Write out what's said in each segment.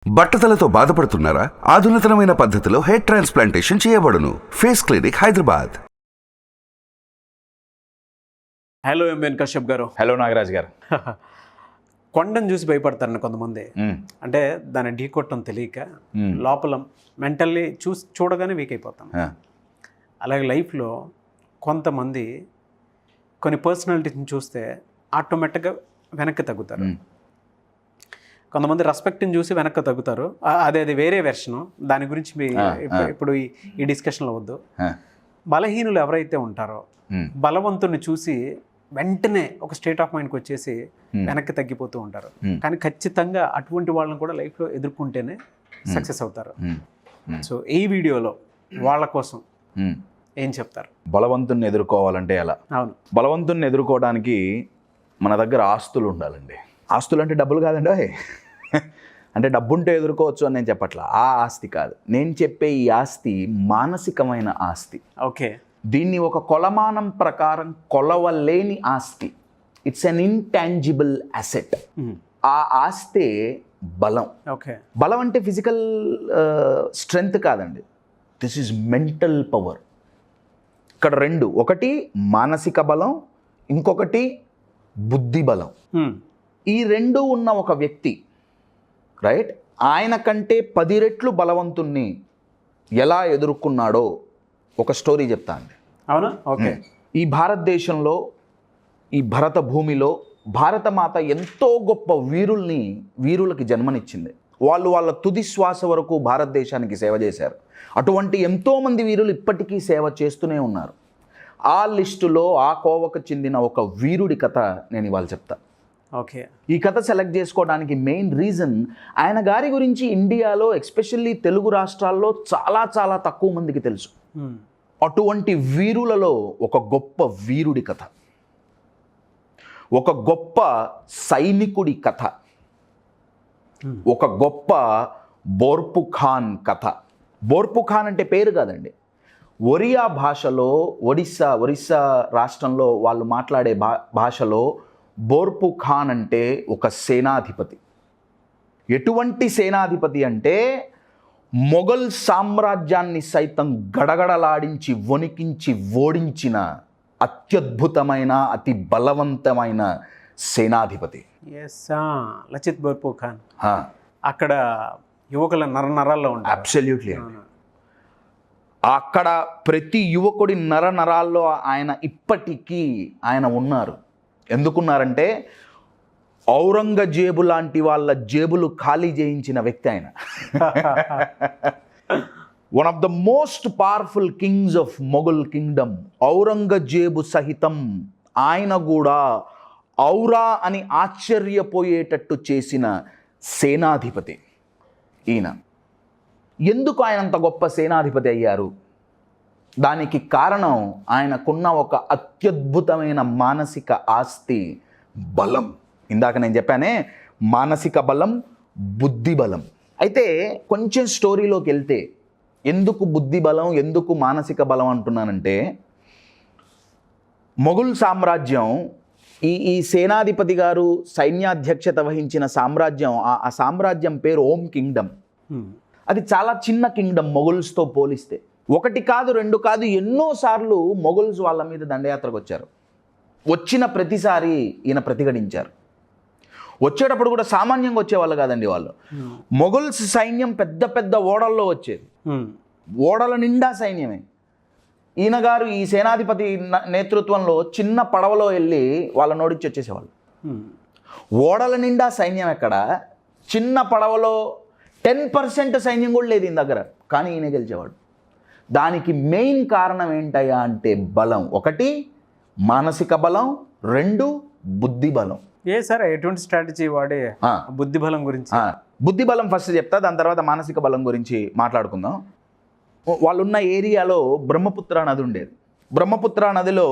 బట్టతలతో బాధపడుతున్నారా? ఆధునితనమైన పద్ధతిలో హెయిర్ ట్రాన్స్ప్లాంటేషన్ చేయబడును. Face clinic, Hyderabad. Hello MN Kashyap garu. Hello Nagaraj గారు. కొండను చూసి భయపడతారని కొంతమంది. అంటే దాన్ని ఢీకొట్టడం తెలియక లోపల మెంటల్లీ చూడగానే వీక్ అయిపోతాం. అలాగే లైఫ్లో కొంతమంది కొన్ని పర్సనాలిటీని చూస్తే ఆటోమేటిక్గా వెనక్కి తగ్గుతారు. కొంతమంది రెస్పెక్ట్ని చూసి వెనక్కి తగ్గుతారు. అది వేరే వెర్షను. దాని గురించి ఇప్పుడు ఈ డిస్కషన్లో వద్దు. బలహీనులు ఎవరైతే ఉంటారో బలవంతుని చూసి వెంటనే ఒక స్టేట్ ఆఫ్ మైండ్కి వచ్చేసి వెనక్కి తగ్గిపోతూ ఉంటారు. కానీ ఖచ్చితంగా అటువంటి వాళ్ళని కూడా లైఫ్లో ఎదుర్కొంటేనే సక్సెస్ అవుతారు. సో ఈ వీడియోలో వాళ్ళ కోసం ఏం చెప్తారు? బలవంతుని ఎదుర్కోవాలంటే ఎలా? అవును, బలవంతుని ఎదుర్కోవడానికి మన దగ్గర ఆస్తులు ఉండాలండి. ఆస్తులు అంటే డబ్బులు కాదండి. అంటే డబ్బుంటే ఎదుర్కోవచ్చు అని నేను చెప్పట్లా. ఆ ఆస్తి కాదు నేను చెప్పే. ఈ ఆస్తి మానసికమైన ఆస్తి. ఓకే, దీన్ని ఒక కొలమానం ప్రకారం కొలవలేని ఆస్తి. It's an intangible asset. ఆ ఆస్తే బలం. ఓకే, బలం అంటే ఫిజికల్ స్ట్రెంగ్త్ కాదండి. This is mental power. ఇక్కడ రెండు, ఒకటి మానసిక బలం, ఇంకొకటి బుద్ధి బలం. ఈ రెండు ఉన్న ఒక వ్యక్తి, రైట్, ఆయన కంటే 10 రెట్లు బలవంతుణ్ణి ఎలా ఎదుర్కొన్నాడో ఒక స్టోరీ చెప్తా అండి. అవునా? ఓకే. ఈ భారతదేశంలో, ఈ భరత భూమిలో భారతమాత ఎంతో గొప్ప వీరులకి జన్మనిచ్చింది. వాళ్ళ తుది శ్వాస వరకు భారతదేశానికి సేవ చేశారు. అటువంటి ఎంతోమంది వీరులు ఇప్పటికీ సేవ చేస్తూనే ఉన్నారు. ఆ లిస్టులో ఆ కోవకు చెందిన ఒక వీరుడి కథ నేను ఇవాళ చెప్తా. ఓకే, ఈ కథ సెలెక్ట్ చేసుకోవడానికి మెయిన్ రీజన్, ఆయన గారి గురించి ఇండియాలో ఎస్పెషల్లీ తెలుగు రాష్ట్రాల్లో చాలా చాలా తక్కువ మందికి తెలుసు. అటువంటి వీరులలో ఒక గొప్ప వీరుడి కథ, ఒక గొప్ప సైనికుడి కథ, ఒక గొప్ప బోర్పు ఖాన్ కథ. బోర్పు ఖాన్ అంటే పేరు కాదండి. ఒరియా భాషలో, ఒరిస్సా రాష్ట్రంలో వాళ్ళు మాట్లాడే భాషలో బోర్పు ఖాన్ అంటే ఒక సేనాధిపతి. ఎటువంటి సేనాధిపతి అంటే మొఘల్ సామ్రాజ్యాన్ని సైతం గడగడలాడించి వణికించి ఓడించిన అత్యద్భుతమైన అతి బలవంతమైన సేనాధిపతి. లచిత్ బోర్ఫుఖాన్ అక్కడ యువకుల నరనరాల్లో ఉంటారు. అబ్సల్యూట్లీ అండి. అక్కడ ప్రతి యువకుడి నరనరాల్లో ఆయన ఇప్పటికీ ఆయన ఉన్నారు. ఎందుకున్నారంటే ఔరంగజేబు లాంటి వాళ్ళ జేబులు ఖాళీ చేయించిన వ్యక్తి ఆయన. One of the most powerful Kings of Mughal Kingdom. Aurangzeb సహితం ఆయన కూడా ఔరా అని ఆశ్చర్యపోయేటట్టు చేసిన సేనాధిపతి ఈయన. ఎందుకు ఆయన అంత గొప్ప సేనాధిపతి అయ్యారు? దానికి కారణం ఆయనకున్న ఒక అత్యద్భుతమైన మానసిక ఆస్తి, బలం. ఇందాక నేను చెప్పానే, మానసిక బలం, బుద్ధి బలం. అయితే కొంచెం స్టోరీలోకి వెళ్తే, ఎందుకు బుద్ధి బలం, ఎందుకు మానసిక బలం అంటున్నానంటే, మొఘల్ సామ్రాజ్యం, ఈ సేనాధిపతి గారు సైన్యాధ్యక్షత వహించిన సామ్రాజ్యం, ఆ సామ్రాజ్యం పేరు ఓం కింగ్డమ్. అది చాలా చిన్న కింగ్డమ్ మొఘల్స్తో పోలిస్తే. 1 కాదు 2 కాదు, ఎన్నోసార్లు మొఘల్స్ వాళ్ళ మీద దండయాత్రకు వచ్చారు. వచ్చిన ప్రతిసారి ఈయన ప్రతిఘటించారు. వచ్చేటప్పుడు కూడా సామాన్యంగా వచ్చేవాళ్ళు కాదండి వాళ్ళు. మొఘల్స్ సైన్యం పెద్ద పెద్ద ఓడల్లో వచ్చేది. ఓడల నిండా సైన్యమే. ఈయన గారు ఈ సేనాధిపతి నేతృత్వంలో చిన్న పడవలో వెళ్ళి వాళ్ళ నోడిచ్చి వచ్చేసేవాళ్ళు. ఓడల నిండా సైన్యం ఎక్కడ, చిన్న పడవలో 10% సైన్యం కూడా లేదు ఈయన దగ్గర, కానీ ఈయన గెలిచేవాడు. దానికి మెయిన్ కారణం ఏంటయ్యా అంటే బలం. 1 మానసిక బలం, 2 బుద్ధి బలం. సార్ ఎటువంటి స్ట్రాటజీ వాడే బుద్ధి బలం గురించి? బుద్ధి బలం ఫస్ట్ చెప్తా, దాని తర్వాత మానసిక బలం గురించి మాట్లాడుకుందాం. వాళ్ళున్న ఏరియాలో బ్రహ్మపుత్ర నది ఉండేది. బ్రహ్మపుత్ర నదిలో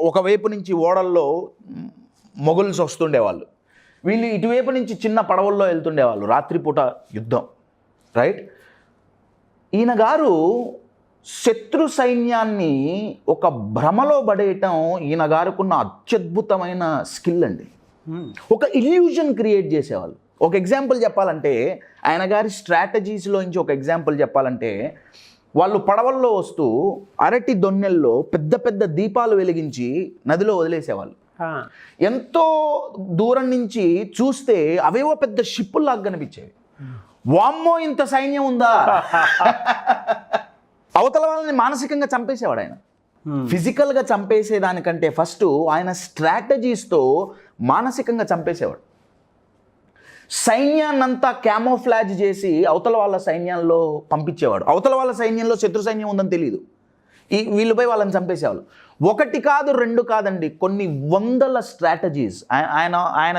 ఒకవైపు నుంచి ఓడల్లో మొఘల్స్ వస్తుండేవాళ్ళు. వీళ్ళు ఇటువైపు నుంచి చిన్న పడవల్లో వెళ్తుండేవాళ్ళు. రాత్రిపూట యుద్ధం, రైట్. ఈయన గారు శత్రు సైన్యాన్ని ఒక భ్రమలో పడేయటం ఈయన గారుకున్న అత్యద్భుతమైన స్కిల్ అండి. ఒక ఇల్యూజన్ క్రియేట్ చేసేవాళ్ళు. ఒక ఎగ్జాంపుల్ చెప్పాలంటే, ఆయన గారి స్ట్రాటజీస్లోంచి ఒక ఎగ్జాంపుల్ చెప్పాలంటే, వాళ్ళు పడవల్లో వస్తూ అరటి దొన్నెల్లో పెద్ద పెద్ద దీపాలు వెలిగించి నదిలో వదిలేసేవాళ్ళు. ఎంతో దూరం నుంచి చూస్తే అవేవో పెద్ద షిప్పుల్లాగా కనిపించేవి. వామ్మో ఇంత సైన్యం ఉందా. అవతల వాళ్ళని మానసికంగా చంపేసేవాడు ఆయన. ఫిజికల్గా చంపేసేదానికంటే ఫస్ట్ ఆయన స్ట్రాటజీస్తో మానసికంగా చంపేసేవాడు. సైన్యాన్నంతా క్యామోఫ్లాజ్ చేసి అవతల వాళ్ళ సైన్యాల్లో పంపించేవాడు. అవతల వాళ్ళ సైన్యంలో శత్రు సైన్యం ఉందని తెలియదు. వీళ్ళపై వాళ్ళని చంపేసేవాళ్ళు. ఒకటి కాదు, రెండు కాదండి, కొన్ని వందల స్ట్రాటజీస్. ఆయన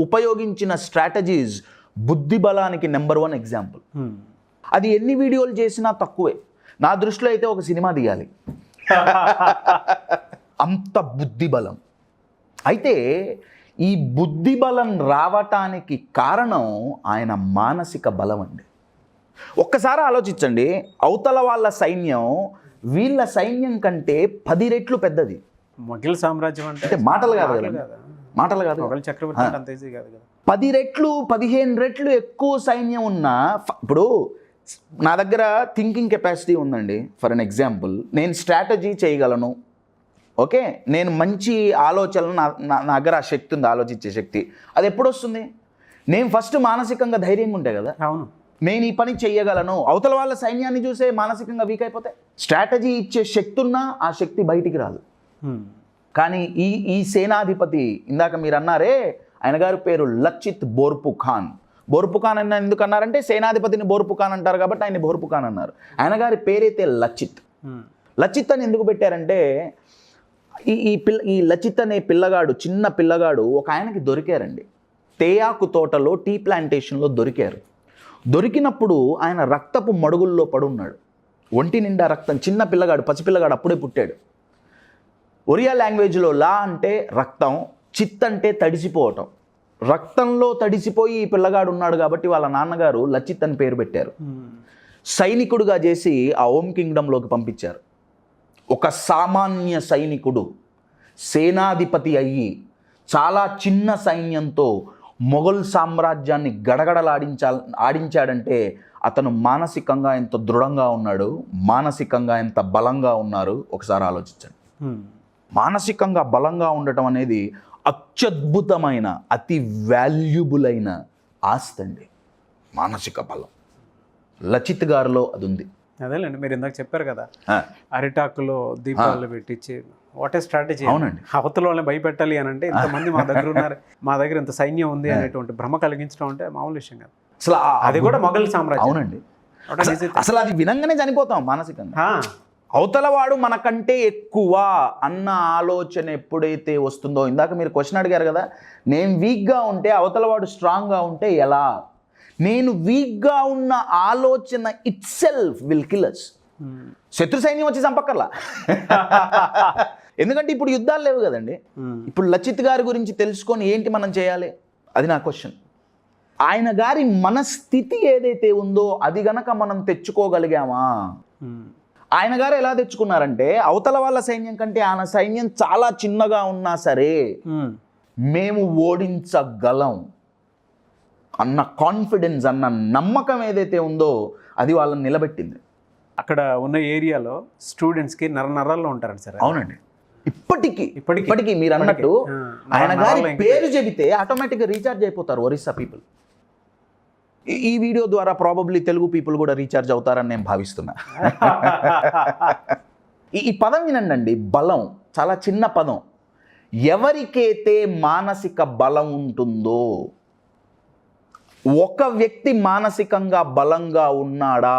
ఉపయోగించిన స్ట్రాటజీస్ బుద్ధి బలానికి నెంబర్ 1 ఎగ్జాంపుల్. అది ఎన్ని వీడియోలు చేసినా తక్కువే. నా దృష్టిలో అయితే ఒక సినిమా తీయాలి, అంత బుద్ధి బలం. అయితే ఈ బుద్ధి బలం రావటానికి కారణం ఆయన మానసిక బలం అండి. ఒక్కసారి ఆలోచించండి, అవతల వాళ్ళ సైన్యం వీళ్ళ సైన్యం కంటే 10 రెట్లు పెద్దది. మొఘల్ సామ్రాజ్యం అంటే మాటలు కాదు కదా, మాటలు కాదు. మొఘల్ చక్రవర్తి అంత ఈజీ కాదు కదా. 10 రెట్లు 15 రెట్లు ఎక్కువ సైన్యం ఉన్నా, ఇప్పుడు నా దగ్గర థింకింగ్ కెపాసిటీ ఉందండి. ఫర్ అన్ ఎగ్జాంపుల్, నేను స్ట్రాటజీ చేయగలను, ఓకే, నేను మంచి ఆలోచనలు నా దగ్గర ఆ శక్తి ఉంది, ఆలోచించే శక్తి. అది ఎప్పుడు వస్తుంది? నేను ఫస్ట్ మానసికంగా ధైర్యంగా ఉంటే కదా. అవును, నేను ఈ పని చెయ్యగలను. అవతల వాళ్ళ సైన్యాన్ని చూసే మానసికంగా వీక్ అయిపోతే స్ట్రాటజీ ఇచ్చే శక్తి ఉన్నా ఆ శక్తి బయటికి రాదు. కానీ ఈ సేనాధిపతి, ఇందాక మీరు అన్నారే ఆయన గారి పేరు లచిత్ బోర్ఫుకాన్. బోర్ఫుకాన్ అన్న ఎందుకు అన్నారంటే సేనాధిపతిని బోర్ఫుకాన్ అంటారు కాబట్టి ఆయన బోర్ఫుకాన్ అన్నారు. ఆయన గారి పేరైతే లచిత్. లచిత్ అని ఎందుకు పెట్టారంటే ఈ లచిత్ అనే పిల్లగాడు, చిన్న పిల్లగాడు ఒక ఆయనకి దొరికారండి. తేయాకు తోటలో, టీ ప్లాంటేషన్లో దొరికారు. దొరికినప్పుడు ఆయన రక్తపు మడుగుల్లో పడున్నాడు, ఒంటి నిండా రక్తం. చిన్న పిల్లగాడు, పసిపిల్లగాడు, అప్పుడే పుట్టాడు. ఒరియా లాంగ్వేజ్లో లా అంటే రక్తం, చిత్ అంటే తడిసిపోవటం. రక్తంలో తడిసిపోయి ఈ పిల్లగాడు ఉన్నాడు కాబట్టి వాళ్ళ నాన్నగారు లచిత్ అని పేరు పెట్టారు. సైనికుడుగా చేసి ఆ ఓం కింగ్డంలోకి పంపించారు. ఒక సామాన్య సైనికుడు సేనాధిపతి అయ్యి చాలా చిన్న సైన్యంతో మొఘల్ సామ్రాజ్యాన్ని ఆడించాడంటే అతను మానసికంగా ఎంత దృఢంగా ఉన్నాడు, మానసికంగా ఎంత బలంగా ఉన్నారు ఒకసారి ఆలోచించండి. మానసికంగా బలంగా ఉండటం అనేది అత్యద్భుతమైన, అతి వాల్యుబుల్ అయిన ఆస్తి అండి, మానసిక బలం. లచిత్ గారిలో అది ఉంది. అదేలేండి, మీరు ఇందాక చెప్పారు కదా, అరిటాకులో దీపాలు పెట్టించి వాట్ ఏ స్ట్రాటజీ. అవునండి, అవతల వాళ్ళని భయపెట్టాలి అని అంటే ఇంతమంది మా దగ్గర ఉన్నారు, మా దగ్గర ఇంత సైన్యం ఉంది అనేటువంటి భ్రమ కలిగించడం అంటే మామూలు విషయం కాదు. అసలు అది కూడా మొఘల్ సామ్రాజ్యం. అవునండి, అసలు అది వినంగానే చనిపోతాం మానసికంగా. అవతల వాడు మనకంటే ఎక్కువ అన్న ఆలోచన ఎప్పుడైతే వస్తుందో, ఇందాక మీరు క్వశ్చన్ అడిగారు కదా, నేను వీక్గా ఉంటే అవతల వాడు స్ట్రాంగ్గా ఉంటే ఎలా? నేను వీక్గా ఉన్న ఆలోచన it self will kill us. శత్రు సైన్యం వచ్చి చంపక్కర్లా. ఎందుకంటే ఇప్పుడు యుద్ధాలు లేవు కదండి. ఇప్పుడు లచిత్ గారి గురించి తెలుసుకొని ఏంటి మనం చేయాలి, అది నా క్వశ్చన్. ఆయన గారి మనస్థితి ఏదైతే ఉందో అది గనక మనం తెచ్చుకోగలిగామా? ఆయన గారు ఎలా తెచ్చుకున్నారంటే, అవతల వాళ్ళ సైన్యం కంటే ఆయన సైన్యం చాలా చిన్నగా ఉన్నా సరే మేము ఓడించగలం అన్న కాన్ఫిడెన్స్, అన్న నమ్మకం ఏదైతే ఉందో అది వాళ్ళని నిలబెట్టింది. అక్కడ ఉన్న ఏరియాలో స్టూడెంట్స్కి నరాల్లో ఉంటారండి సార్. అవునండి, ఇప్పటికీ మీరు అన్నట్టు ఆయన గారి పేరు చెబితే ఆటోమేటిక్గా రీఛార్జ్ అయిపోతారు ఒరిస్సా పీపుల్. ఈ వీడియో ద్వారా ప్రాబబ్లీ తెలుగు పీపుల్ కూడా రీఛార్జ్ అవుతారని నేను భావిస్తున్నా. ఈ పదం వినండి, బలం చాలా చిన్న పదం. ఎవరికైతే మానసిక బలం ఉంటుందో, ఒక వ్యక్తి మానసికంగా బలంగా ఉన్నాడా,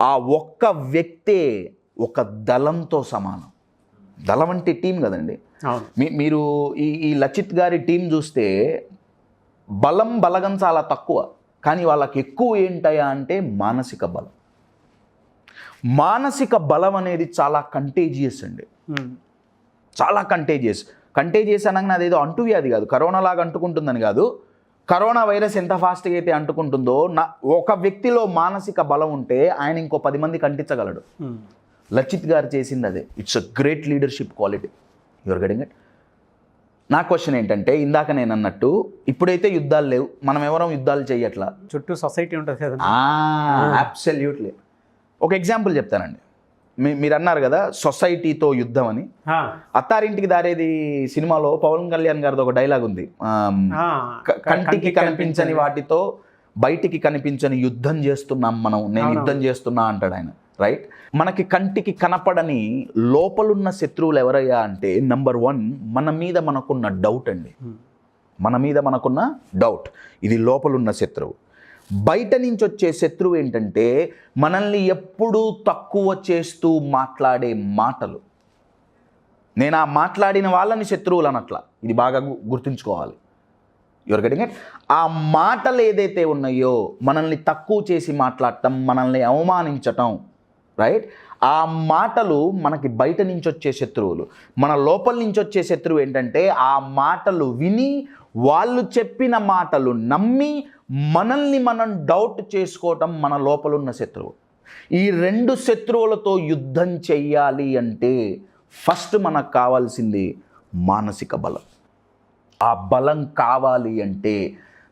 ఆ ఒక్క వ్యక్తే ఒక దళంతో సమానం. దళం అంటే టీం కదండి. మీరు ఈ లచిత్ గారి టీం చూస్తే బలగం చాలా తక్కువ, కానీ వాళ్ళకి ఎక్కువ ఏంటయా అంటే మానసిక బలం. మానసిక బలం అనేది చాలా కంటేజియస్ అండి, చాలా కంటేజియస్ అనగానే అదేదో అంటువ్యాధి కాదు, కరోనా లాగా అంటుకుంటుందని కాదు. కరోనా వైరస్ ఎంత ఫాస్ట్గా అయితే అంటుకుంటుందో, ఒక వ్యక్తిలో మానసిక బలం ఉంటే ఆయన ఇంకో 10 మందికి అంటించగలడు. లచిత్ గారు చేసింది అదే. It's a great leadership quality. Your getting it. నా క్వశ్చన్ ఏంటంటే, ఇందాక నేను అన్నట్టు ఇప్పుడైతే యుద్ధాలు లేవు, మనం ఎవరం యుద్ధాలు చెయ్యట్లా. చుట్టూ సొసైటీ ఉంటుంది కదా. అబ్సల్యూట్లీ. ఒక ఎగ్జాంపుల్ చెప్తానండి. మీరు అన్నారు కదా సొసైటీతో యుద్ధం అని. అత్తారింటికి దారేది సినిమాలో పవన్ కళ్యాణ్ గారిది ఒక డైలాగ్ ఉంది, కంటికి కనిపించని వాటితో బయటికి కనిపించని యుద్ధం చేస్తున్నాం మనం, నేను యుద్ధం చేస్తున్నా అంటాడు ఆయన. రైట్? మనకి కంటికి కనపడని లోపలున్న శత్రువులు ఎవరయ్యా అంటే, నంబర్ 1 మన మీద మనకున్న డౌట్ అండి. మన మీద మనకున్న డౌట్, ఇది లోపలున్న శత్రువు. బయట నుంచి వచ్చే శత్రువు ఏంటంటే, మనల్ని ఎప్పుడూ తక్కువ చేస్తూ మాట్లాడే మాటలు. నేను ఆ మాట్లాడిన వాళ్ళని శత్రువులు అనట్లా, ఇది బాగా గుర్తుంచుకోవాలి. Your getting it? ఆ మాటలు ఏదైతే ఉన్నాయో, మనల్ని తక్కువ చేసి మాట్లాడటం, మనల్ని అవమానించటం, రైట్? ఆ మాటలు మనకి బయట నుంచి వచ్చే శత్రువులు. మన లోపల నుంచి వచ్చే శత్రువు ఏంటంటే, ఆ మాటలు విని వాళ్ళు చెప్పిన మాటలు నమ్మి మనల్ని మనం డౌట్ చేసుకోవటం మన లోపలున్న శత్రువు. ఈ 2 శత్రువులతో యుద్ధం చెయ్యాలి అంటే ఫస్ట్ మనకు కావాల్సింది మానసిక బలం. ఆ బలం కావాలి అంటే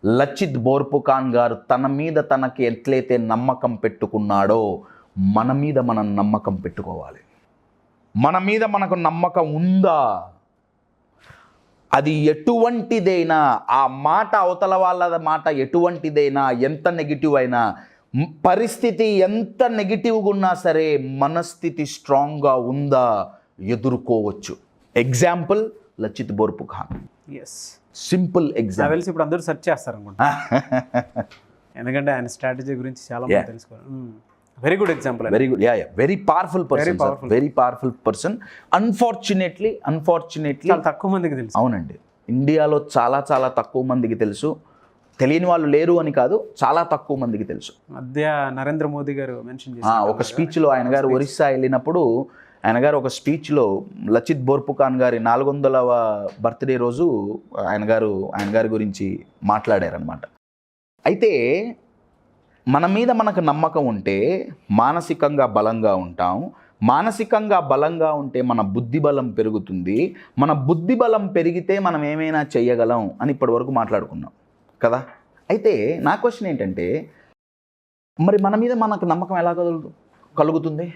లచిత్ బోర్పుఖాన్ గారు తన మీద తనకి ఎట్లయితే నమ్మకం పెట్టుకున్నాడో, మన మీద మనం నమ్మకం పెట్టుకోవాలి. మన మీద మనకు నమ్మకం ఉందా? అది ఎటువంటిదైనా, ఆ మాట అవతల వాళ్ళ మాట ఎటువంటిదైనా, ఎంత నెగిటివ్ అయినా, పరిస్థితి ఎంత నెగిటివ్గా ఉన్నా సరే మనస్థితి స్ట్రాంగ్గా ఉందా, ఎదుర్కోవచ్చు. Example Lachit Borphukan. Simple example. ఇప్పుడు అందరూ సెర్చ్ చేస్తారు అనుకుంటా, ఎందుకంటే ఆయన స్ట్రాటజీ గురించి చాలా మంది తెలుసుకోవాలి. Very good example. Very good. Very powerful person. Very powerful person. Unfortunately చాలా తక్కువ మందికి తెలుసు. అవునండి, ఇండియాలో చాలా చాలా తక్కువ మందికి తెలుసు. తెలియని వాళ్ళు లేరు అని కాదు, చాలా తక్కువ మందికి తెలుసు. మధ్య నరేంద్ర మోదీ గారు మెన్షన్ చేశారు ఒక స్పీచ్లో, ఆయన గారు ఒరిస్సా వెళ్ళినప్పుడు ఆయన గారు ఒక స్పీచ్లో లచిత్ బోర్పుఖాన్ గారి 400వ బర్త్డే రోజు ఆయన గారి గురించి మాట్లాడారనమాట. అయితే మన మీద మనకు నమ్మకం ఉంటే మానసికంగా బలంగా ఉంటాం. మానసికంగా బలంగా ఉంటే మన బుద్ధి బలం పెరుగుతుంది. మన బుద్ధి బలం పెరిగితే మనం ఏమైనా చెయ్యగలం అని ఇప్పటివరకు మాట్లాడుకున్నాం కదా. అయితే నా క్వశ్చన్ ఏంటంటే, మరి మన మీద మనకు నమ్మకం ఎలా కలుగుతుంది?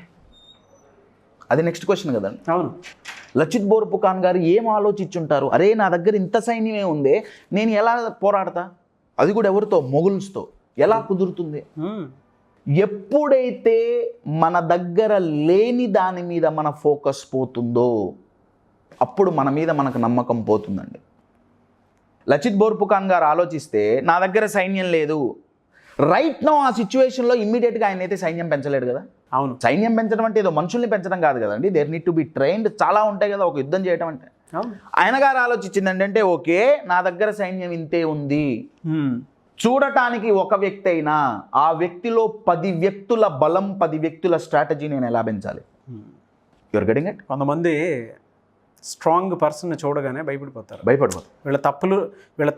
అది నెక్స్ట్ క్వశ్చన్ కదండి. అవును. లచిత్ బోర్పుఖాన్ గారు ఏం ఆలోచించుంటారు? అరే, నా దగ్గర ఇంత సైన్యమే ఉందే, నేను ఎలా పోరాడతా? అది కూడా ఎవరితో? మొగుల్స్తో. ఎలా కుదురుతుంది? ఎప్పుడైతే మన దగ్గర లేని దాని మీద మన ఫోకస్ పోతుందో అప్పుడు మన మీద మనకు నమ్మకం పోతుందండి. లచిత్ బోర్పుఖాన్ గారు ఆలోచిస్తే, నా దగ్గర సైన్యం లేదు. రైట్ నౌ ఆ సిచ్యువేషన్లో ఇమ్మీడియట్గా ఆయన అయితే సైన్యం పెంచలేడు కదా. అవును. సైన్యం పెంచడం అంటే ఏదో మనుషుల్ని పెంచడం కాదు కదండి. There need to be trained. చాలా ఉంటాయి కదా ఒక యుద్ధం చేయడం అంటే. ఆయన గారు ఆలోచించింది ఏంటంటే, ఓకే, నా దగ్గర సైన్యం ఇంతే ఉంది, చూడటానికి ఒక వ్యక్తి అయినా ఆ వ్యక్తిలో 10 వ్యక్తుల బలం, 10 వ్యక్తుల స్ట్రాటజీ నేను ఎలా పెంచాలి? Your getting it? కొంతమంది స్ట్రాంగ్ పర్సన్ చూడగానే భయపడిపోతారు. వీళ్ళ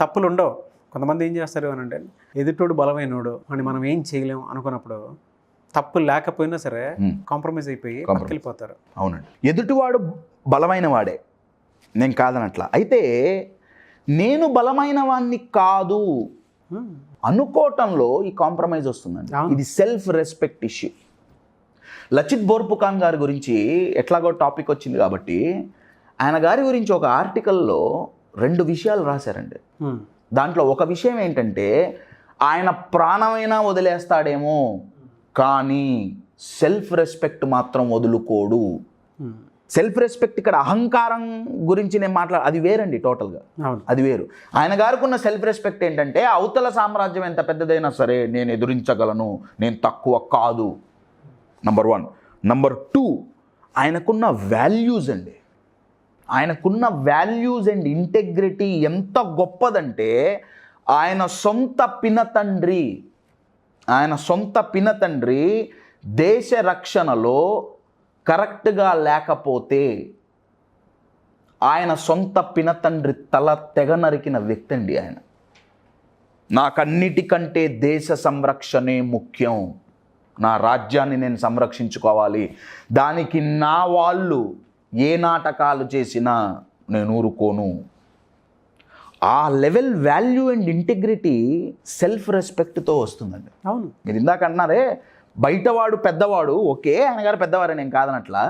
తప్పులు ఉండవు. కొంతమంది ఏం చేస్తారు అని అంటే, ఎదుటోడు బలమైనోడు అని మనం ఏం చేయలేము అనుకున్నప్పుడు తప్పు లేకపోయినా సరే కాంప్రమైజ్ అయిపోయి వెళ్ళిపోతారు. అవునండి, ఎదుటివాడు బలమైన వాడే, నేను కాదనట్లా. అయితే నేను బలమైన వాడిని కాదు అనుకోవటంలో ఈ కాంప్రమైజ్ వస్తుందండి. ఇది self respect issue. Lachit Borphukan గారి గురించి ఎట్లాగో టాపిక్ వచ్చింది కాబట్టి ఆయన గారి గురించి ఒక ఆర్టికల్లో 2 విషయాలు రాశారండి. దాంట్లో ఒక విషయం ఏంటంటే, ఆయన ప్రాణమైనా వదిలేస్తాడేమో కానీ సెల్ఫ్ రెస్పెక్ట్ మాత్రం వదులుకోడు. సెల్ఫ్ రెస్పెక్ట్ ఇక్కడ అహంకారం గురించి నేను అది వేరండి టోటల్గా. అది వేరు. ఆయన గారికి ఉన్న సెల్ఫ్ రెస్పెక్ట్ ఏంటంటే, అవతల సామ్రాజ్యం ఎంత పెద్దదైనా సరే నేను ఎదురించగలను, నేను తక్కువ కాదు. నంబర్ 1. నంబర్ 2, ఆయనకున్న వాల్యూస్ అండి. ఆయనకున్న వాల్యూస్ అండ్ ఇంటెగ్రిటీ ఎంత గొప్పదంటే, ఆయన సొంత పినతండ్రి దేశ రక్షణలో కరెక్ట్గా లేకపోతే ఆయన సొంత పినతండ్రి తల తెగ నరికిన వ్యక్తి అండి ఆయన. నాకన్నిటికంటే దేశ సంరక్షణే ముఖ్యం, నా రాజ్యాన్ని నేను సంరక్షించుకోవాలి, దానికి నా వాళ్ళు ఏ నాటకాలు చేసినా నేను ఊరుకోను ఆ level value and integrity self రెస్పెక్ట్తో వస్తుందండి. అవును, మీరు ఇందాక అంటున్నారే బయటవాడు పెద్దవాడు, ఓకే ఆయన గారు పెద్దవారే, నేను కాదనట్లా,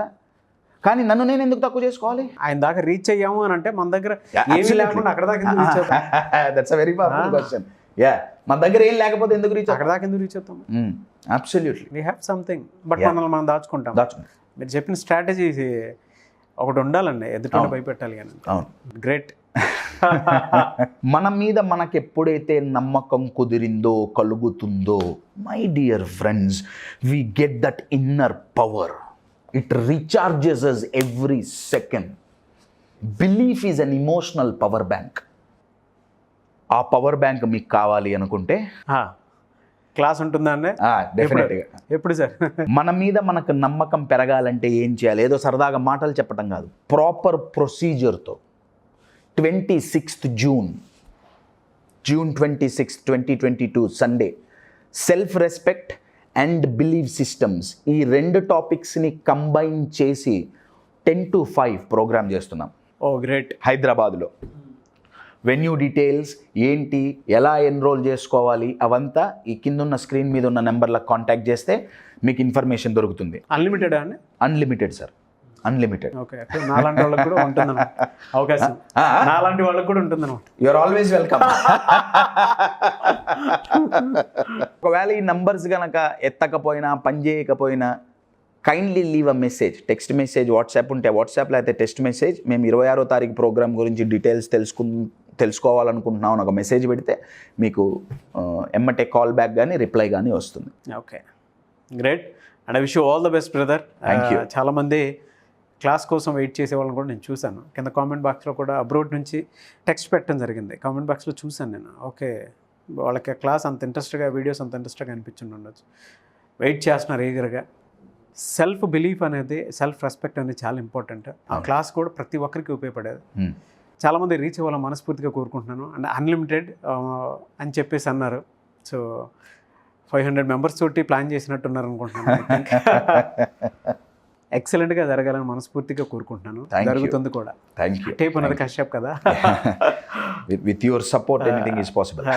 కానీ నన్ను నేను ఎందుకు తక్కువ చేసుకోవాలి? ఆయన దాకా రీచ్ అయ్యాము అని అంటే మన దగ్గర ఏమీ లేకుండా అక్కడ దాకా ఎందుకు రీచ్ అవుతాం? That's a very powerful question. Yeah, మన దగ్గర ఏం లేకపోతే ఎందుకు రీచ్ అక్కడ దాకా ఎందుకు రీచ్ అవుతాం? Absolutely. We have something, but మనల్ని మనం దాచుకుంటాం. మీరు చెప్పిన స్ట్రాటజీ ఒకటి ఉండాలండి, ఎదుటి భయపెట్టాలి కానీ. అవును, గ్రేట్. మన మీద మనకు ఎప్పుడైతే నమ్మకం కుదిరిందో, కలుగుతుందో, my dear friends, we get that inner power. It recharges us every second. Belief is an emotional power bank. ఆ పవర్ బ్యాంక్ మీకు కావాలి అనుకుంటే క్లాస్ ఉంటుందా అండి? డెఫినెట్గా. ఎప్పుడు సార్? మన మీద మనకు నమ్మకం పెరగాలంటే ఏం చేయాలి? ఏదో సరదాగా మాటలు చెప్పడం కాదు, ప్రాపర్ ప్రొసీజర్తో 26th June 26, 2022 Sunday, self respect and believe systems, ఈ 2 టాపిక్స్ని కంబైన్ చేసి 10 to 5 ప్రోగ్రామ్ చేస్తున్నాం. ఓ గ్రేట్. హైదరాబాద్లో. వెన్యూ డీటెయిల్స్ ఏంటి, ఎలా ఎన్రోల్ చేసుకోవాలి, అవంతా ఈ కిందున్న స్క్రీన్ మీద ఉన్న నెంబర్లకు కాంటాక్ట్ చేస్తే మీకు ఇన్ఫర్మేషన్ దొరుకుతుంది. అన్లిమిటెడ్ అండి? Unlimited sir, unlimited. ఓకే, నాలాంటి వాళ్ళకి కూడా ఉంటుందన్నమాట అవకాశం. నాలాంటి వాళ్ళకి కూడా ఉంటుందన్నమాట. You are always welcome. ఒకవేళ ఈ నంబర్స్ కనుక ఎత్తకపోయినా, పని చేయకపోయినా, kindly leave a message, text message. WhatsApp ఉంటే వాట్సాప్లో అయితే టెక్స్ట్ మెసేజ్, మేము 26వ తారీఖు ప్రోగ్రామ్ గురించి డీటెయిల్స్ తెలుసుకోవాలనుకుంటున్నాం అని ఒక మెసేజ్ పెడితే మీకు ఎమ్మటే కాల్ బ్యాక్ కానీ రిప్లై కానీ వస్తుంది. Okay, great. And I wish you all the best brother. Thank you. చాలామంది క్లాస్ కోసం వెయిట్ చేసే వాళ్ళని కూడా నేను చూశాను. కింద కామెంట్ బాక్స్లో కూడా అబ్రోడ్ నుంచి టెక్స్ట్ పెట్టడం జరిగింది. కామెంట్ బాక్స్లో చూశాను నేను. ఓకే, వాళ్ళకి క్లాస్ అంత ఇంట్రెస్ట్గా, వీడియోస్ అంత ఇంట్రెస్ట్గా అనిపించి ఉండొచ్చు. వెయిట్ చేస్తున్నారు ఈగర్గా. సెల్ఫ్ బిలీఫ్ అనేది, సెల్ఫ్ రెస్పెక్ట్ అనేది చాలా ఇంపార్టెంట్. ఆ క్లాస్ కూడా ప్రతి ఒక్కరికి ఉపయోగపడేది. చాలామంది రీచ్ అవ్వాలని మనస్ఫూర్తిగా కోరుకుంటున్నాను. అండ్ అన్లిమిటెడ్ అని చెప్పేసి అన్నారు. సో 500 మెంబర్స్ తోటి ప్లాన్ చేసినట్టున్నారు అనుకుంటున్నాను. ఎక్సలెంట్గా జరగాలని మనస్ఫూర్తిగా కోరుకుంటున్నాను. జరుగుతుంది కూడా. Thank you. టేప్ అనేది కశ్యప్ కదా. With your support anything is possible.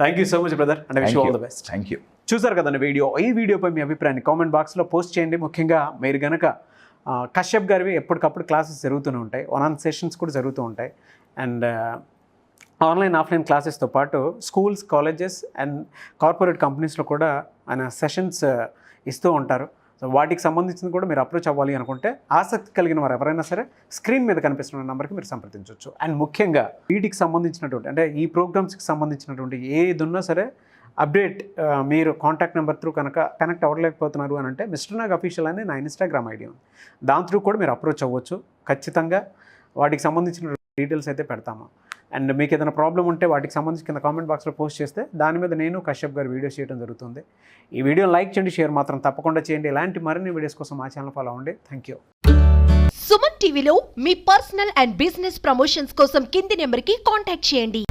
Thank you so much brother, and wish you all the best. Thank you. చూసారు కదండి వీడియో. ఈ వీడియోపై మీ అభిప్రాయాన్ని కామెంట్ బాక్స్లో పోస్ట్ చేయండి. ముఖ్యంగా మీరు కనుక కశ్యప్ గారివి ఎప్పటికప్పుడు క్లాసెస్ జరుగుతూనే ఉంటాయి, వన్ సెషన్స్ కూడా జరుగుతూ ఉంటాయి. అండ్ ఆన్లైన్, ఆఫ్లైన్ క్లాసెస్తో పాటు స్కూల్స్, కాలేజెస్ అండ్ కార్పొరేట్ కంపెనీస్లో కూడా ఆయన సెషన్స్ ఇస్తూ ఉంటారు. సో వాటికి సంబంధించింది కూడా మీరు అప్రోచ్ అవ్వాలి అనుకుంటే, ఆసక్తి కలిగిన వారు ఎవరైనా సరే స్క్రీన్ మీద కనిపిస్తున్న నెంబర్కి మీరు సంప్రదించవచ్చు. అండ్ ముఖ్యంగా వీటికి సంబంధించినటువంటి, అంటే ఈ ప్రోగ్రామ్స్కి సంబంధించినటువంటి ఏది ఉన్నా సరే అప్డేట్ మీరు కాంటాక్ట్ నెంబర్ త్రూ కనుక కనెక్ట్ అవ్వలేకపోతున్నారు అని అంటే, మిస్టర్ నాగ్ అఫీషియల్ అని నా ఇన్స్టాగ్రామ్ ఐడి ఉంది, దాని త్రూ కూడా మీరు అప్రోచ్ అవ్వచ్చు. ఖచ్చితంగా వాటికి సంబంధించిన డీటెయిల్స్ అయితే పెడతాము. అండ్ మీకు ఏదైనా ప్రాబ్లం ఉంటే వాటికి సంబంధించి కింద కామెంట్ బాక్స్లో పోస్ట్ చేస్తే దాని మీద నేను, కశ్యప్ గారు వీడియోస్ చేయడం జరుగుతుంది. ఈ వీడియోని లైక్ చేయండి, షేర్ మాత్రం తప్పకుండా చేయండి. ఇలాంటి మరిన్ని వీడియోస్ కోసం మా ఛానల్ ఫాలో అవ్వండి. Thank you. సుమన్ టీవీలో మీ పర్సనల్ అండ్ బిజినెస్ ప్రమోషన్స్ కోసం కింది నెంబర్కి కాంటాక్ట్ చేయండి.